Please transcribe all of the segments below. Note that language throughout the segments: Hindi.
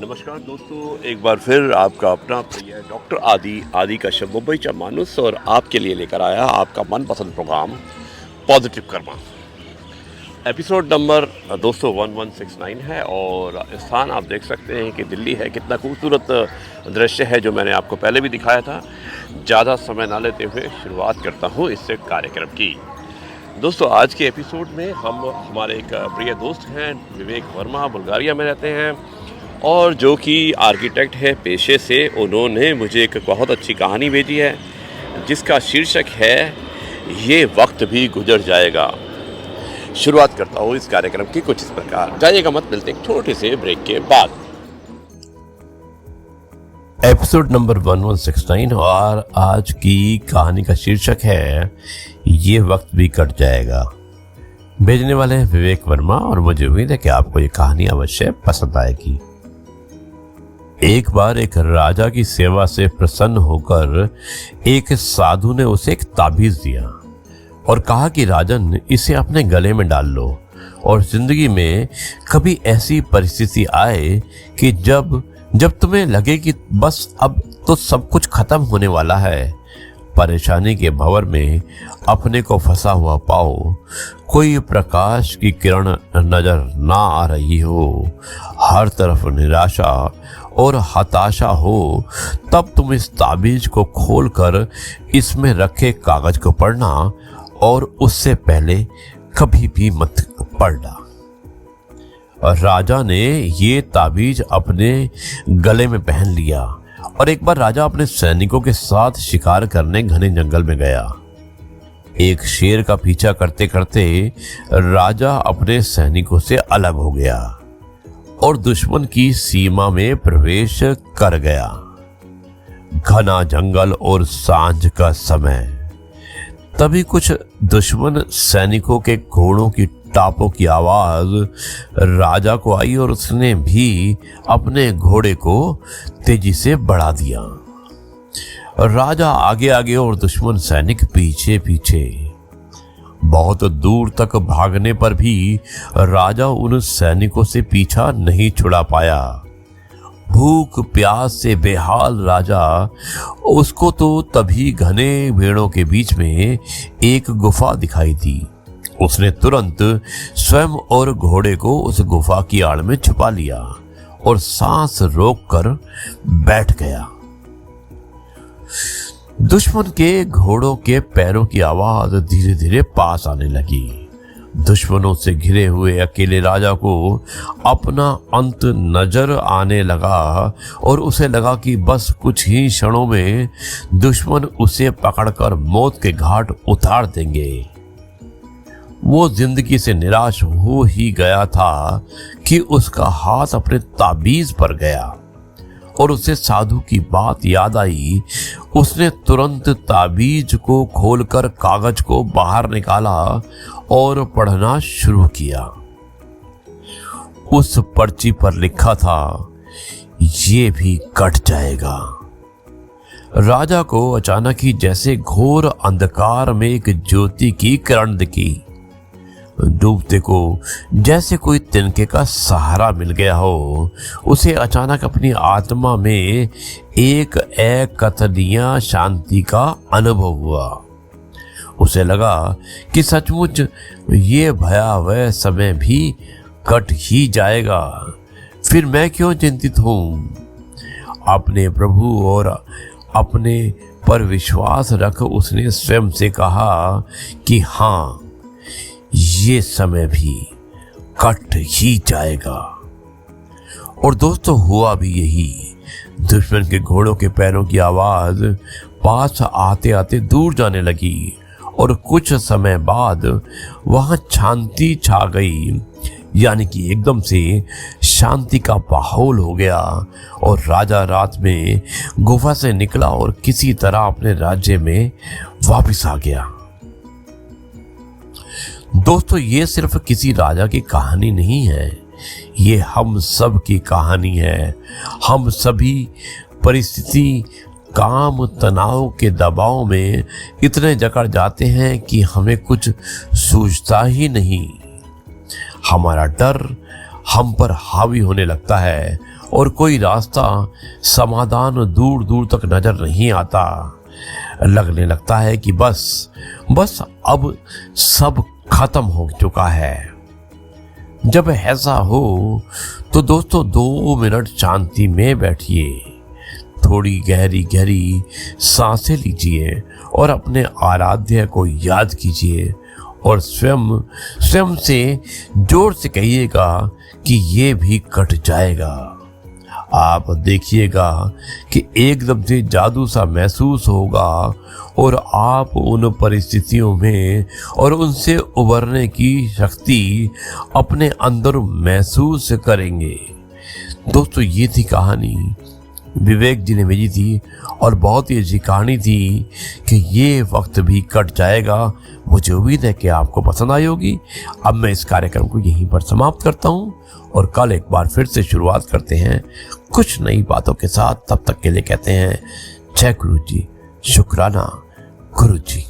नमस्कार दोस्तों, एक बार फिर आपका अपना प्रिय डॉक्टर आदि कश्यप मुंबईचा माणूस और आपके लिए लेकर आया आपका मनपसंद programme positive karma. Episode number दोस्तों 1169 है और स्थान आप देख सकते हैं कि दिल्ली है। कितना खूबसूरत दृश्य है जो मैंने आपको पहले भी दिखाया था। ज़्यादा समय ना लेते हुए शुरुआत करता हूँ इस कार्यक्रम की। दोस्तों आज के एपिसोड में हम हमारे एक प्रिय दोस्त हैं विवेक वर्मा, बुल्गारिया में रहते हैं और जो कि आर्किटेक्ट है पेशे से। उन्होंने मुझे एक बहुत अच्छी कहानी भेजी है जिसका शीर्षक है ये वक्त भी गुजर जाएगा। शुरुआत करता हूँ इस कार्यक्रम की कुछ इस प्रकार। जाइएगा मत, मिलते एक छोटे से ब्रेक के बाद। एपिसोड नंबर 1169 और आज की कहानी का शीर्षक है ये वक्त भी कट जाएगा। भेजने वाले हैं विवेक वर्मा और मुझे उम्मीद है कि आपको ये कहानी अवश्य पसंद आएगी। एक बार एक राजा की सेवा से प्रसन्न होकर एक साधु ने उसे एक ताबीज दिया और कहा कि राजन, इसे अपने गले में डाल लो और जिंदगी में कभी ऐसी परिस्थिति आए कि जब तुम्हें लगे कि बस अब तो सब कुछ खत्म होने वाला है, परेशानी के भंवर में अपने को फंसा हुआ पाओ, कोई प्रकाश की किरण नजर ना आ रही हो, हर तरफ निराशा और हताशा हो, तब तुम इस ताबीज को खोलकर इसमें रखे कागज को पढ़ना और उससे पहले कभी भी मत पढ़ना। राजा ने ये ताबीज अपने गले में पहन लिया और एक बार राजा अपने सैनिकों के साथ शिकार करने घने जंगल में गया। एक शेर का पीछा करते करते राजा अपने सैनिकों से अलग हो गया और दुश्मन की सीमा में प्रवेश कर गया। घना जंगल और सांझ का समय। तभी कुछ दुश्मन सैनिकों के घोड़ों की टापों की आवाज राजा को आई और उसने भी अपने घोड़े को तेजी से बढ़ा दिया। राजा आगे आगे और दुश्मन सैनिक पीछे पीछे। बहुत दूर तक भागने पर भी राजा उन सैनिकों से पीछा नहीं छुड़ा पाया। भूख प्यास से बेहाल राजा, उसको तो तभी घने पेड़ों के बीच में एक गुफा दिखाई दी। उसने तुरंत स्वयं और घोड़े को उस गुफा की आड़ में छुपा लिया और सांस रोककर बैठ गया। दुश्मन के घोड़ों के पैरों की आवाज धीरे धीरे पास आने लगी। दुश्मनों से घिरे हुए अकेले राजा को अपना अंत नजर आने लगा और उसे लगा कि बस कुछ ही क्षणों में दुश्मन उसे पकड़कर मौत के घाट उतार देंगे। वो जिंदगी से निराश हो ही गया था कि उसका हाथ अपने ताबीज पर गया और उसे साधु की बात याद आई। उसने तुरंत ताबीज को खोलकर कागज को बाहर निकाला और पढ़ना शुरू किया। उस पर्ची पर लिखा था, ये भी कट जाएगा। राजा को अचानक ही जैसे घोर अंधकार में एक ज्योति की किरण दिखी। डूबते को जैसे कोई तिनके का सहारा मिल गया हो, उसे अचानक अपनी आत्मा में एक अकथनीय शांति का अनुभव हुआ। उसे लगा कि सचमुच ये भयावह समय भी कट ही जाएगा, फिर मैं क्यों चिंतित हूँ। अपने प्रभु और अपने पर विश्वास रख उसने स्वयं से कहा कि हाँ, ये समय भी कट ही जाएगा। और दोस्तों हुआ भी यही। दुश्मन के घोड़ों के पैरों की आवाज पास आते आते दूर जाने लगी और कुछ समय बाद वहां शांति छा गई, यानी कि एकदम से शांति का माहौल हो गया और राजा रात में गुफा से निकला और किसी तरह अपने राज्य में वापस आ गया। दोस्तों ये सिर्फ किसी राजा की कहानी नहीं है, ये हम सब की कहानी है। हम सभी परिस्थिति, काम, तनाव के दबाव में इतने जकड़ जाते हैं कि हमें कुछ सूझता ही नहीं। हमारा डर हम पर हावी होने लगता है और कोई रास्ता समाधान दूर दूर तक नजर नहीं आता। लगने लगता है कि बस अब सब खत्म हो चुका है। जब ऐसा हो तो दोस्तों 2 मिनट शांति में बैठिए, थोड़ी गहरी गहरी सांसें लीजिए और अपने आराध्य को याद कीजिए और स्वयं से जोर से कहिएगा कि ये भी कट जाएगा। आप देखिएगा कि एकदम से जादू सा महसूस होगा और आप उन परिस्थितियों में और उनसे उबरने की शक्ति अपने अंदर महसूस करेंगे। दोस्तों, ये थी कहानी विवेक जी ने भेजी थी और बहुत ही अच्छी कहानी थी कि ये वक्त भी कट जाएगा। मुझे उम्मीद है कि आपको पसंद आई होगी। अब मैं इस कार्यक्रम को यहीं पर समाप्त करता हूँ और कल एक बार फिर से शुरुआत करते हैं कुछ नई बातों के साथ। तब तक के लिए कहते हैं जय गुरु जी, शुक्राना गुरु जी।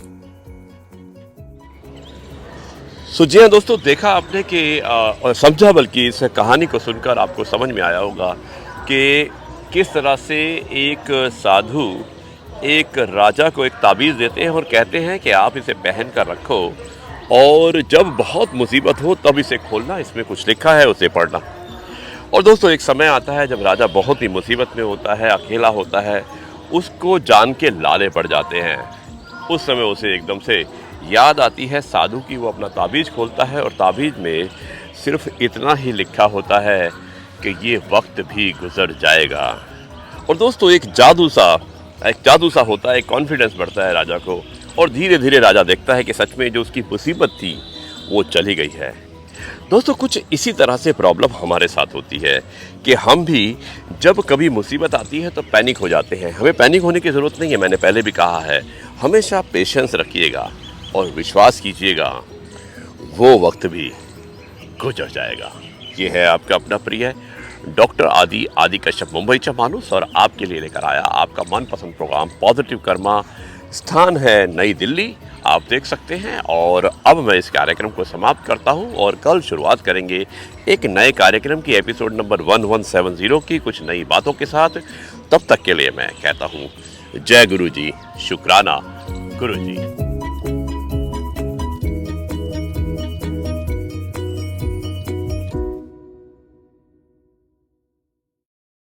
जी हाँ दोस्तों, देखा आपने कि और समझा, बल्कि इस कहानी को सुनकर आपको समझ में आया होगा कि किस तरह से एक साधु एक राजा को एक ताबीज़ देते हैं और कहते हैं कि आप इसे पहन कर रखो और जब बहुत मुसीबत हो तब इसे खोलना, इसमें कुछ लिखा है उसे पढ़ना। और दोस्तों, एक समय आता है जब राजा बहुत ही मुसीबत में होता है, अकेला होता है, उसको जान के लाले पड़ जाते हैं। उस समय उसे एकदम से याद आती है साधु की। वो अपना ताबीज़ खोलता है और ताबीज़ में सिर्फ इतना ही लिखा होता है कि ये वक्त भी गुजर जाएगा। और दोस्तों, एक जादू सा होता है, कॉन्फिडेंस बढ़ता है राजा को और धीरे धीरे राजा देखता है कि सच में जो उसकी मुसीबत थी वो चली गई है। दोस्तों, कुछ इसी तरह से प्रॉब्लम हमारे साथ होती है कि हम भी जब कभी मुसीबत आती है तो पैनिक हो जाते हैं। हमें पैनिक होने की ज़रूरत नहीं है, मैंने पहले भी कहा है। हमेशा पेशेंस रखिएगा और विश्वास कीजिएगा, वो वक्त भी गुजर जाएगा। ये है आपका अपना प्रिय डॉक्टर आदि कश्यप, मुंबई चा मानुस, और आपके लिए लेकर आया आपका मनपसंद प्रोग्राम पॉजिटिव कर्मा। स्थान है नई दिल्ली, आप देख सकते हैं। और अब मैं इस कार्यक्रम को समाप्त करता हूं और कल शुरुआत करेंगे एक नए कार्यक्रम की, एपिसोड नंबर 1170 की, कुछ नई बातों के साथ। तब तक के लिए मैं कहता हूं जय गुरु जी, शुक्राना गुरु जी।